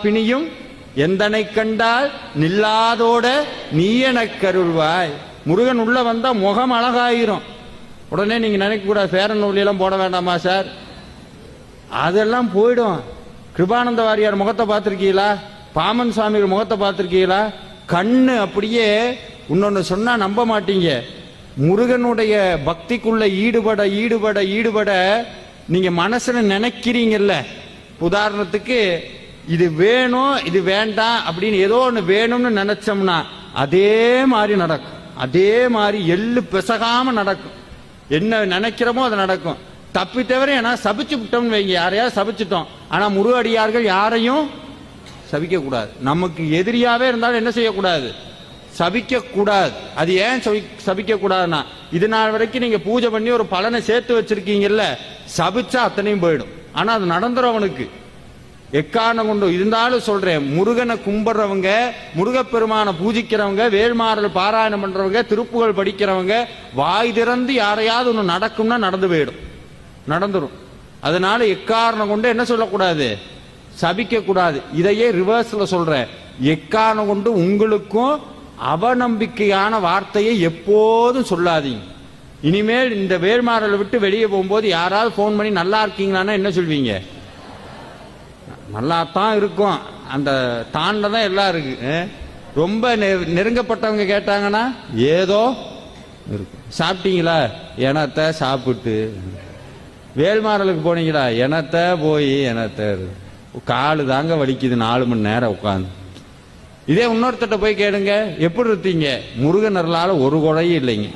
பிணியும் எந்தனை கண்டால் நில்லாதோட நீ எனக் கருள்வாய். முருகன் உள்ள வந்தா முகம் அழகாயிரும். உடனே நீங்க நினைக்க கூடாது ஃபேர் அண்ட் லவ்லி எல்லாம் போட வேண்டாமா சார், அதெல்லாம் போயிடும். கிருபானந்த வாரியார் முகத்தை பார்த்திருக்கீங்களா? பாமன் சுவாமிகள் முகத்தை பார்த்திருக்கீங்களா? கண்ணு அப்படியே. இன்னொன்னு சொன்னா நம்ப மாட்டீங்க, முருகனுடைய பக்திக்குள்ள ஈடுபட ஈடுபட ஈடுபட நீங்க மனசுல நினைக்கிறீங்கல்ல, உதாரணத்துக்கு இது வேணும் இது வேண்டாம் அப்படின்னு ஏதோ ஒன்று வேணும்னு நினைச்சோம்னா அதே மாதிரி நடக்கும். அதே மாதிரி எள்ளு பிசகாம நடக்கும். என்ன நினைக்கிறோமோ அது நடக்கும். தப்பி தவிர ஏன்னா சபிச்சு விட்டோம்னு வைங்க, யாரையாவது சபிச்சுட்டோம். ஆனா முருகடியார்கள் யாரையும் சபிக்க கூடாது. நமக்கு எதிரியாவே இருந்தாலும் என்ன செய்யக்கூடாது? சபிக்க கூடாது. அது ஏன் சபிக்க கூடாதுன்னா, இது நாள் வரைக்கும் நீங்க பூஜை பண்ணி ஒரு பலனை சேர்த்து வச்சிருக்கீங்கல்ல, சபிச்சா அத்தனையும் போயிடும். ஆனா அது நடந்துரும் அவனுக்கு. எக்காரணம் கொண்டு இருந்தாலும் சொல்றேன், முருகனை கும்பிடுறவங்க, முருகப்பெருமான பூஜிக்கிறவங்க, வேள்மாறல் பாராயணம் பண்றவங்க, திருப்புகள் படிக்கிறவங்க, வாய் திறந்து யாரையாவது ஒன்று நடக்கும்னா நடந்து போயிடும், நடந்துரும். அதனால எக்காரணம் கொண்டு என்ன சொல்லக்கூடாது? சபிக்க கூடாது. இதையே ரிவர்ஸ்ல சொல்றேன், எக்காரணம் கொண்டு உங்களுக்கும் அவநம்பிக்கையான வார்த்தையை எப்போதும் சொல்லாதீங்க. இனிமேல் இந்த வேள்மாறலை விட்டு வெளியே போகும்போது யாராவது போன் பண்ணி நல்லா இருக்கீங்களான்னா என்ன சொல்வீங்க? நல்லா தான் இருக்கும். அந்த தாண்ட தான் எல்லாம் இருக்கு. ரொம்ப நெருங்கப்பட்டவங்க கேட்டாங்கன்னா ஏதோ இருக்கும். சாப்பிட்டீங்களா? எனத்த சாப்பிட்டு. வேள்மாறலுக்கு போனீங்களா? எனத்த போய் எனத்த காலு தாங்க வலிக்குது 4 மணி நேரம் உட்காந்து. இதே இன்னொருத்தட்ட போய் கேளுங்க, எப்படி இருக்கீங்க? முருகன் அருளால ஒரு குறையும் இல்லைங்க.